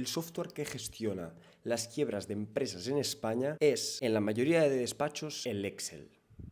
el software que gestiona las quiebras de empresas en España es, en la mayoría de despachos, el Excel.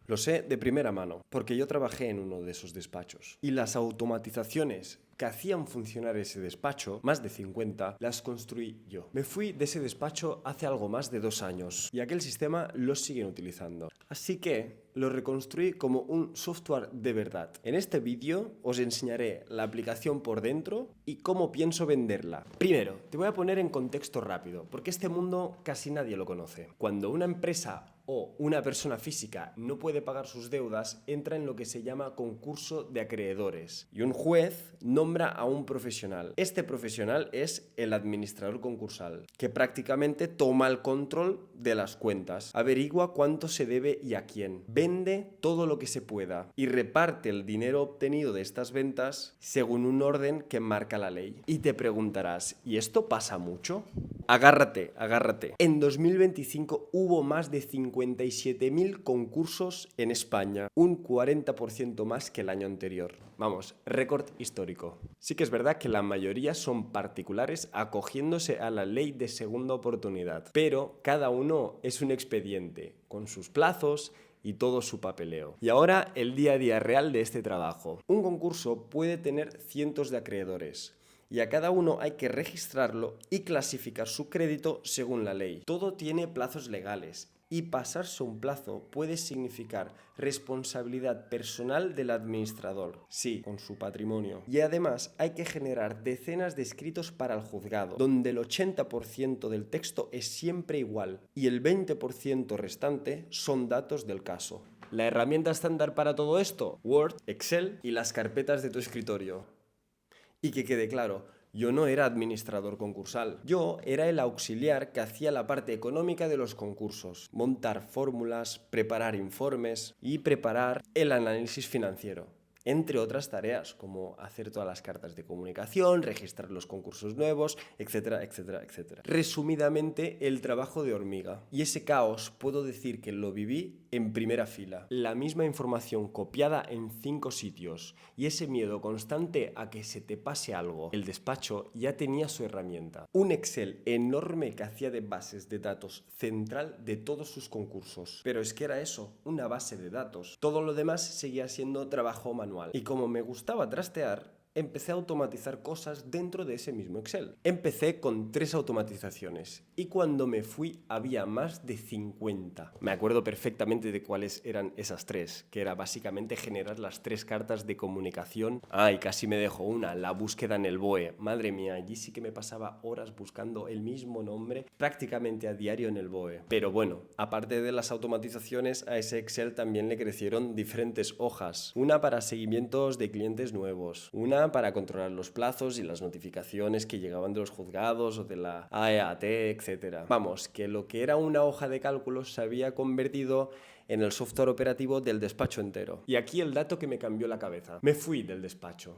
Lo sé de primera mano, porque yo trabajé en uno de esos despachos. Y las automatizaciones que hacían funcionar ese despacho, más de 50, las construí yo. Me fui de ese despacho hace algo más de 2 años y aquel sistema lo siguen utilizando. Así que lo reconstruí como un software de verdad. En este vídeo os enseñaré la aplicación por dentro y cómo pienso venderla. Primero, te voy a poner en contexto rápido, porque este mundo casi nadie lo conoce. Cuando una empresa o una persona física no puede pagar sus deudas, entra en lo que se llama concurso de acreedores y un juez nombra a un profesional. Este profesional es el administrador concursal, que prácticamente toma el control de las cuentas, averigua cuánto se debe y a quién, vende todo lo que se pueda y reparte el dinero obtenido de estas ventas según un orden que marca la ley. Y te preguntarás, ¿y esto pasa mucho? Agárrate. En 2025 hubo más de 57.000 concursos en España, un 40% más que el año anterior. Vamos, récord histórico. Sí que es verdad que la mayoría son particulares acogiéndose a la ley de segunda oportunidad, pero cada uno es un expediente, con sus plazos y todo su papeleo. Y ahora el día a día real de este trabajo. Un concurso puede tener cientos de acreedores y a cada uno hay que registrarlo y clasificar su crédito según la ley. Todo tiene plazos legales y pasarse un plazo puede significar responsabilidad personal del administrador, sí, con su patrimonio. Y además hay que generar decenas de escritos para el juzgado, donde el 80% del texto es siempre igual y el 20% restante son datos del caso. La herramienta estándar para todo esto: Word, Excel y las carpetas de tu escritorio. Y que quede claro, yo no era administrador concursal, yo era el auxiliar que hacía la parte económica de los concursos, montar fórmulas, preparar informes y preparar el análisis financiero, entre otras tareas como hacer todas las cartas de comunicación, registrar los concursos nuevos, etcétera, etcétera, etcétera. Resumidamente, el trabajo de hormiga. Y ese caos puedo decir que lo viví en primera fila. La misma información copiada en 5 sitios y ese miedo constante a que se te pase algo. El despacho ya tenía su herramienta. Un Excel enorme que hacía de bases de datos central de todos sus concursos. Pero es que era eso, una base de datos. Todo lo demás seguía siendo trabajo manual. Y como me gustaba trastear, empecé a automatizar cosas dentro de ese mismo Excel. Empecé con 3 automatizaciones y cuando me fui había más de 50. Me acuerdo perfectamente de cuáles eran esas 3, que era básicamente generar las 3 cartas de comunicación. Ay, casi me dejo una, la búsqueda en el BOE. Madre mía, allí sí que me pasaba horas buscando el mismo nombre prácticamente a diario en el BOE. Pero bueno, aparte de las automatizaciones, a ese Excel también le crecieron diferentes hojas. Una para seguimientos de clientes nuevos, una para controlar los plazos y las notificaciones que llegaban de los juzgados o de la AEAT, etc. Vamos, que lo que era una hoja de cálculos se había convertido en el software operativo del despacho entero. Y aquí el dato que me cambió la cabeza. Me fui del despacho.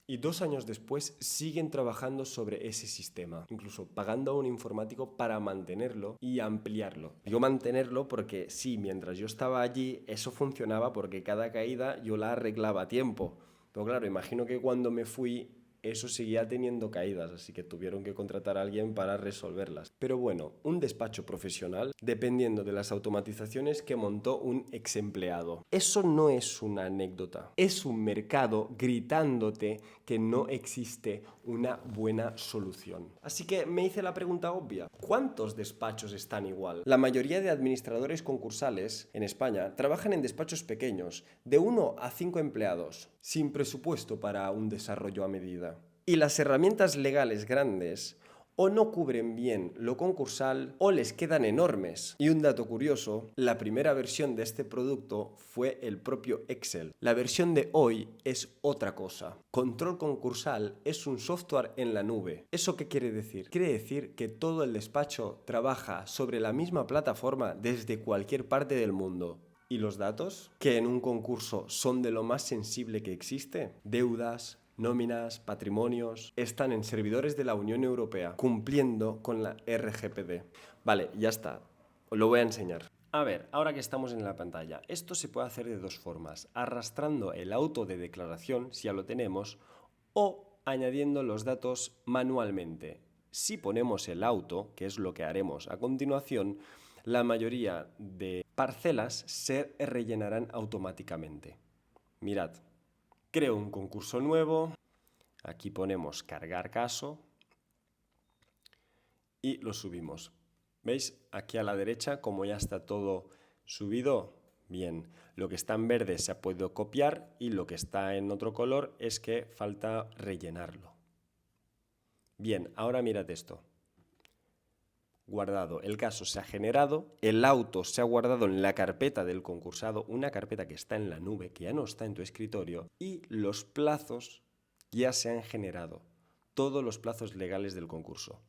Y 2 años después siguen trabajando sobre ese sistema, incluso pagando a un informático para mantenerlo y ampliarlo. Digo mantenerlo porque sí, mientras yo estaba allí eso funcionaba porque cada caída yo la arreglaba a tiempo. Pero claro, imagino que cuando me fui eso seguía teniendo caídas, así que tuvieron que contratar a alguien para resolverlas. Pero bueno, un despacho profesional, dependiendo de las automatizaciones que montó un ex empleado. Eso no es una anécdota, es un mercado gritándote que no existe una buena solución. Así que me hice la pregunta obvia: ¿cuántos despachos están igual? La mayoría de administradores concursales en España trabajan en despachos pequeños, de 1 a 5 empleados, sin presupuesto para un desarrollo a medida. Y las herramientas legales grandes o no cubren bien lo concursal o les quedan enormes. Y un dato curioso, la primera versión de este producto fue el propio Excel. La versión de hoy es otra cosa. Control concursal es un software en la nube. ¿Eso qué quiere decir? Quiere decir que todo el despacho trabaja sobre la misma plataforma desde cualquier parte del mundo. ¿Y los datos? Que en un concurso son de lo más sensible que existe. Deudas, nóminas, patrimonios, están en servidores de la Unión Europea, cumpliendo con la RGPD. Vale, ya está. Os lo voy a enseñar. A ver, ahora que estamos en la pantalla, esto se puede hacer de 2 formas: arrastrando el auto de declaración, si ya lo tenemos, o añadiendo los datos manualmente. Si ponemos el auto, que es lo que haremos a continuación, la mayoría de parcelas se rellenarán automáticamente. Mirad, creo un concurso nuevo, aquí ponemos cargar caso y lo subimos. ¿Veis? Aquí a la derecha, como ya está todo subido, bien. Lo que está en verde se ha podido copiar y lo que está en otro color es que falta rellenarlo. Bien, ahora mirad esto. Guardado, el caso se ha generado, el auto se ha guardado en la carpeta del concursado, una carpeta que está en la nube, que ya no está en tu escritorio, y los plazos ya se han generado, todos los plazos legales del concurso.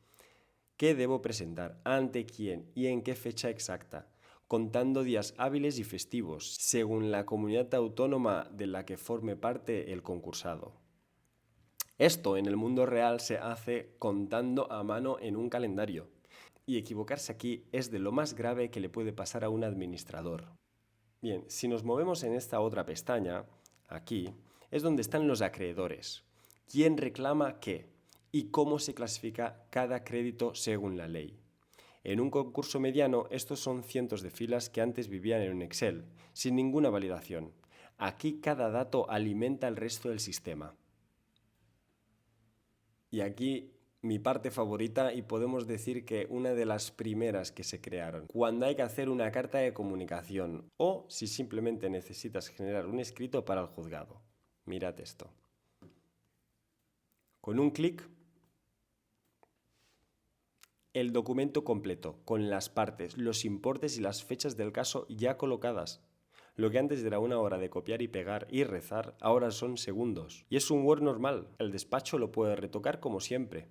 ¿Qué debo presentar? ¿Ante quién? ¿Y en qué fecha exacta? Contando días hábiles y festivos, según la comunidad autónoma de la que forme parte el concursado. Esto en el mundo real se hace contando a mano en un calendario. Y equivocarse aquí es de lo más grave que le puede pasar a un administrador. Bien, si nos movemos en esta otra pestaña, aquí, es donde están los acreedores. ¿Quién reclama qué? Y cómo se clasifica cada crédito según la ley. En un concurso mediano, estos son cientos de filas que antes vivían en un Excel, sin ninguna validación. Aquí cada dato alimenta el resto del sistema. Y aquí mi parte favorita, y podemos decir que una de las primeras que se crearon, cuando hay que hacer una carta de comunicación o si simplemente necesitas generar un escrito para el juzgado. Mirad esto. Con un clic, el documento completo, con las partes, los importes y las fechas del caso ya colocadas. Lo que antes era una hora de copiar y pegar y rezar, ahora son segundos. Y es un Word normal, el despacho lo puede retocar como siempre.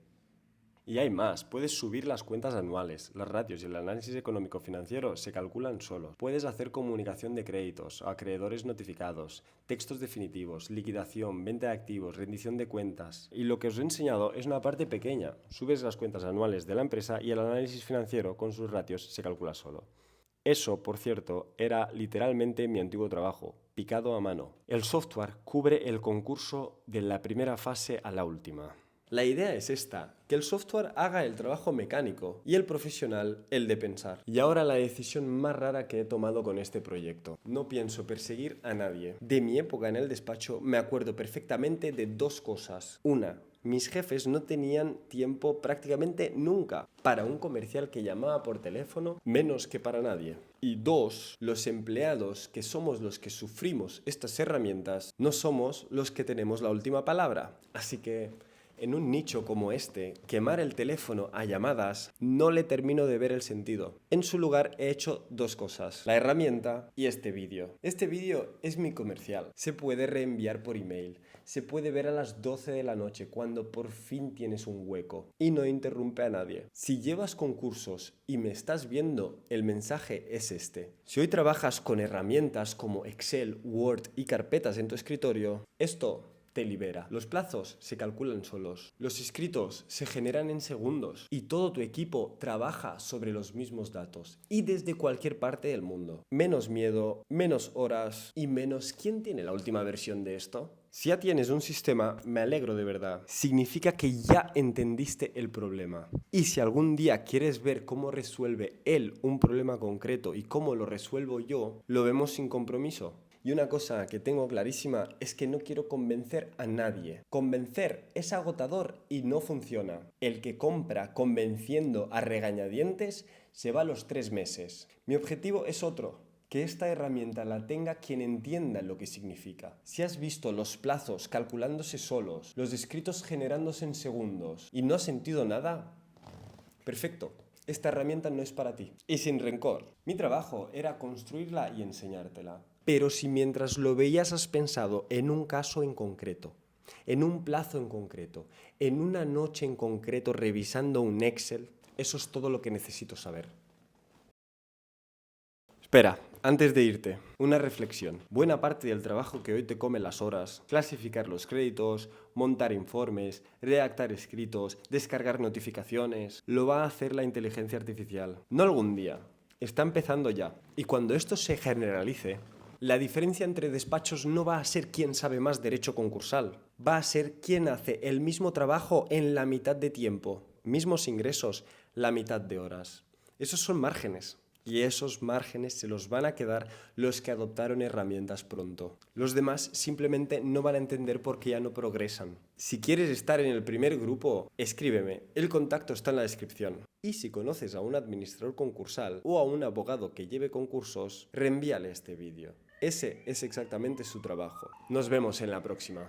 Y hay más, puedes subir las cuentas anuales, las ratios y el análisis económico-financiero se calculan solos. Puedes hacer comunicación de créditos, acreedores notificados, textos definitivos, liquidación, venta de activos, rendición de cuentas. Y lo que os he enseñado es una parte pequeña. Subes las cuentas anuales de la empresa y el análisis financiero con sus ratios se calcula solo. Eso, por cierto, era literalmente mi antiguo trabajo, picado a mano. El software cubre el concurso de la primera fase a la última. La idea es esta, que el software haga el trabajo mecánico y el profesional el de pensar. Y ahora la decisión más rara que he tomado con este proyecto. No pienso perseguir a nadie. De mi época en el despacho me acuerdo perfectamente de dos cosas. Una, mis jefes no tenían tiempo prácticamente nunca para un comercial que llamaba por teléfono, menos que para nadie. Y dos, los empleados, que somos los que sufrimos estas herramientas, no somos los que tenemos la última palabra. Así que en un nicho como este, quemar el teléfono a llamadas no le termino de ver el sentido. En su lugar he hecho dos cosas, la herramienta y este vídeo. Este vídeo es mi comercial, se puede reenviar por email, se puede ver a las 12 de la noche cuando por fin tienes un hueco y no interrumpe a nadie. Si llevas concursos y me estás viendo, el mensaje es este. Si hoy trabajas con herramientas como Excel, Word y carpetas en tu escritorio, esto te libera. Los plazos se calculan solos. Los escritos se generan en segundos y todo tu equipo trabaja sobre los mismos datos y desde cualquier parte del mundo. Menos miedo, menos horas y menos ¿quién tiene la última versión de esto? Si ya tienes un sistema, me alegro de verdad. Significa que ya entendiste el problema. Y si algún día quieres ver cómo resuelve él un problema concreto y cómo lo resuelvo yo, lo vemos sin compromiso. Y una cosa que tengo clarísima es que no quiero convencer a nadie. Convencer es agotador y no funciona. El que compra convenciendo a regañadientes se va a los 3 meses. Mi objetivo es otro, que esta herramienta la tenga quien entienda lo que significa. Si has visto los plazos calculándose solos, los escritos generándose en segundos y no has sentido nada, perfecto. Esta herramienta no es para ti. Y sin rencor. Mi trabajo era construirla y enseñártela. Pero si mientras lo veías has pensado en un caso en concreto, en un plazo en concreto, en una noche en concreto revisando un Excel, eso es todo lo que necesito saber. Espera, antes de irte, una reflexión. Buena parte del trabajo que hoy te come las horas, clasificar los créditos, montar informes, redactar escritos, descargar notificaciones, lo va a hacer la inteligencia artificial. No algún día, está empezando ya. Y cuando esto se generalice, la diferencia entre despachos no va a ser quién sabe más derecho concursal, va a ser quién hace el mismo trabajo en la mitad de tiempo. mismos ingresos, la mitad de horas. Esos son márgenes. Y esos márgenes se los van a quedar los que adoptaron herramientas pronto. Los demás simplemente no van a entender porque ya no progresan. Si quieres estar en el primer grupo, escríbeme. El contacto está en la descripción. Y si conoces a un administrador concursal o a un abogado que lleve concursos, reenvíale este vídeo. Ese es exactamente su trabajo. Nos vemos en la próxima.